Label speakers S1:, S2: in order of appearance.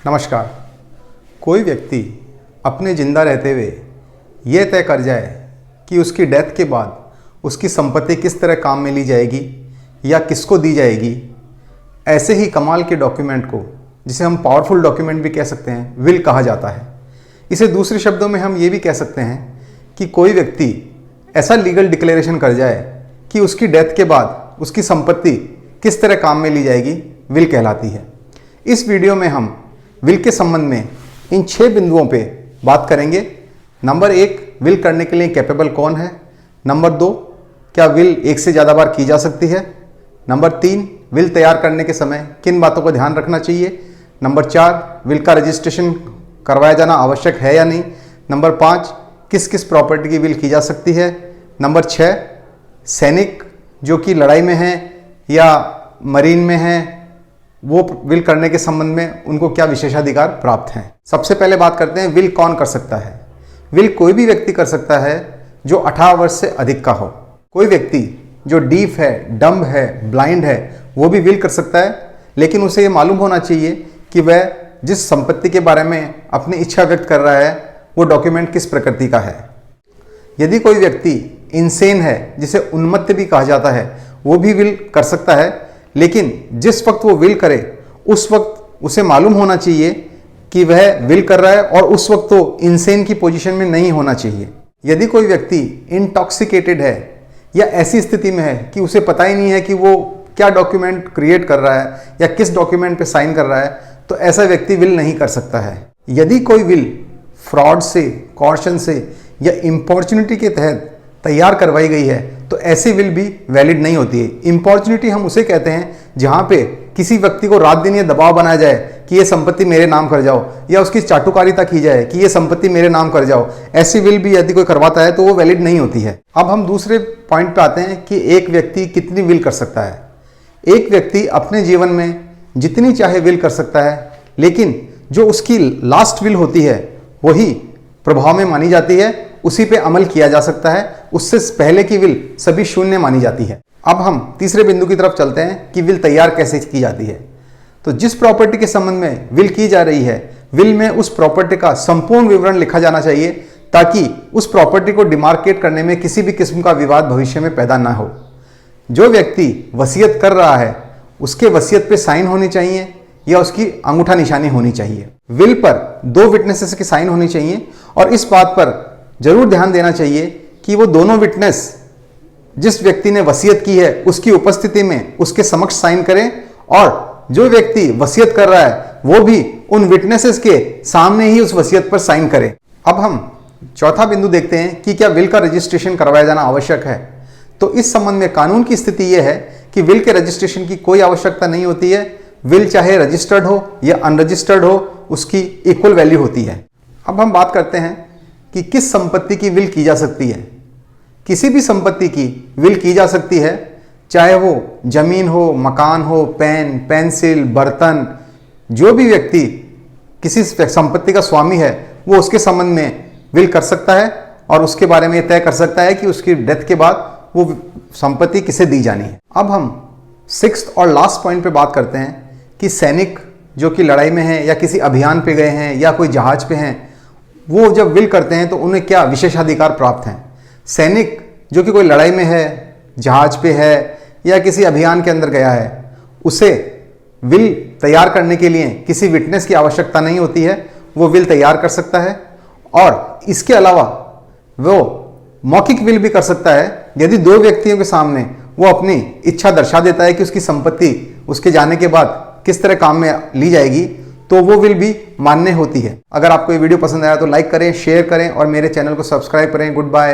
S1: नमस्कार। कोई व्यक्ति अपने ज़िंदा रहते हुए ये तय कर जाए कि उसकी डेथ के बाद उसकी संपत्ति किस तरह काम में ली जाएगी या किसको दी जाएगी, ऐसे ही कमाल के डॉक्यूमेंट को, जिसे हम पावरफुल डॉक्यूमेंट भी कह सकते हैं, विल कहा जाता है। इसे दूसरे शब्दों में हम ये भी कह सकते हैं कि कोई व्यक्ति ऐसा लीगल डिक्लेरेशन कर जाए कि उसकी डेथ के बाद उसकी संपत्ति किस तरह काम में ली जाएगी, विल कहलाती है। इस वीडियो में हम विल के संबंध में इन 6 बिंदुओं पे बात करेंगे। नंबर 1, विल करने के लिए कैपेबल कौन है। नंबर 2, क्या विल एक से ज़्यादा बार की जा सकती है। नंबर 3, विल तैयार करने के समय किन बातों का ध्यान रखना चाहिए। नंबर 4, विल का रजिस्ट्रेशन करवाया जाना आवश्यक है या नहीं। नंबर 5, किस किस प्रॉपर्टी की विल की जा सकती है। नंबर 6, सैनिक जो कि लड़ाई में हैं या मरीन में हैं, वो विल करने के संबंध में उनको क्या विशेषाधिकार प्राप्त हैं। सबसे पहले बात करते हैं विल कौन कर सकता है। विल कोई भी व्यक्ति कर सकता है जो 18 वर्ष से अधिक का हो। कोई व्यक्ति जो डीफ है, डम्ब है, ब्लाइंड है, वो भी विल कर सकता है, लेकिन उसे ये मालूम होना चाहिए कि वह जिस संपत्ति के बारे में अपनी इच्छा व्यक्त कर रहा है वो डॉक्यूमेंट किस प्रकृति का है। यदि कोई व्यक्ति इंसेन है, जिसे उन्मत्त भी कहा जाता है, वो भी विल कर सकता है, लेकिन जिस वक्त वो विल करे उस वक्त उसे मालूम होना चाहिए कि वह विल कर रहा है और उस वक्त तो इंसेन की पोजीशन में नहीं होना चाहिए। यदि कोई व्यक्ति इंटॉक्सिकेटेड है या ऐसी स्थिति में है कि उसे पता ही नहीं है कि वो क्या डॉक्यूमेंट क्रिएट कर रहा है या किस डॉक्यूमेंट पे साइन कर रहा है, तो ऐसा व्यक्ति विल नहीं कर सकता है। यदि कोई विल फ्रॉड से, कॉर्शन से या इम्पॉर्चुनिटी के तहत तैयार करवाई गई है तो ऐसी विल भी वैलिड नहीं होती है। इम्पॉर्चुनिटी हम उसे कहते हैं जहां पे किसी व्यक्ति को रात दिन ये दबाव बनाया जाए कि ये संपत्ति मेरे नाम कर जाओ, या उसकी चाटुकारिता की जाए कि ये संपत्ति मेरे नाम कर जाओ। ऐसी विल भी यदि कोई करवाता है तो वो वैलिड नहीं होती है। अब हम दूसरे पॉइंट पे आते हैं कि एक व्यक्ति कितनी विल कर सकता है। एक व्यक्ति अपने जीवन में जितनी चाहे विल कर सकता है, लेकिन जो उसकी लास्ट विल होती है वही प्रभाव में मानी जाती है, उसी पे अमल किया जा सकता है। उससे पहले की विल सभी शून्य मानी जाती है। अब हम तीसरे बिंदु की तरफ चलते हैं कि विल तैयार कैसे की जाती है। तो जिस प्रॉपर्टी के संबंध में विल की जा रही है, विल में उस प्रॉपर्टी का संपूर्ण विवरण लिखा जाना चाहिए ताकि उस प्रॉपर्टी को डिमार्केट करने में किसी भी किस्म का विवाद भविष्य में पैदा ना हो। जो व्यक्ति वसीयत कर रहा है उसके वसीयत पे साइन होनी चाहिए या उसकी अंगूठा निशानी होनी चाहिए। विल पर 2 विटनेसेस की साइन होनी चाहिए और इस बात पर जरूर ध्यान देना चाहिए कि वो दोनों विटनेस जिस व्यक्ति ने वसीयत की है उसकी उपस्थिति में उसके समक्ष साइन करें, और जो व्यक्ति वसीयत कर रहा है वो भी उन विटनेसेस के सामने ही उस वसीयत पर साइन करे। अब हम चौथा बिंदु देखते हैं कि क्या विल का रजिस्ट्रेशन करवाया जाना आवश्यक है। तो इस संबंध में कानून की स्थिति यह है कि विल के रजिस्ट्रेशन की कोई आवश्यकता नहीं होती है। विल चाहे रजिस्टर्ड हो या अनरजिस्टर्ड हो, उसकी इक्वल वैल्यू होती है। अब हम बात करते हैं कि किस संपत्ति की विल की जा सकती है। किसी भी संपत्ति की विल की जा सकती है, चाहे वो जमीन हो, मकान हो, पेन, पेंसिल, बर्तन। जो भी व्यक्ति किसी संपत्ति का स्वामी है वो उसके संबंध में विल कर सकता है और उसके बारे में तय कर सकता है कि उसकी डेथ के बाद वो संपत्ति किसे दी जानी है। अब हम 6th और लास्ट पॉइंट पे बात करते हैं कि सैनिक जो कि लड़ाई में हैं या किसी अभियान पे गए हैं या कोई जहाज पे हैं, वो जब विल करते हैं तो उन्हें क्या विशेषाधिकार प्राप्त हैं। सैनिक जो कि कोई लड़ाई में है, जहाज पे है या किसी अभियान के अंदर गया है, उसे विल तैयार करने के लिए किसी विटनेस की आवश्यकता नहीं होती है, वो विल तैयार कर सकता है। और इसके अलावा वो मौखिक विल भी कर सकता है यदि 2 व्यक्तियों के सामने वो अपनी इच्छा दर्शा देता है कि उसकी संपत्ति उसके जाने के बाद किस तरह काम में ली जाएगी, तो वो विल भी मान्य होती है। अगर आपको ये वीडियो पसंद आया तो लाइक करें, शेयर करें और मेरे चैनल को सब्सक्राइब करें। Good bye.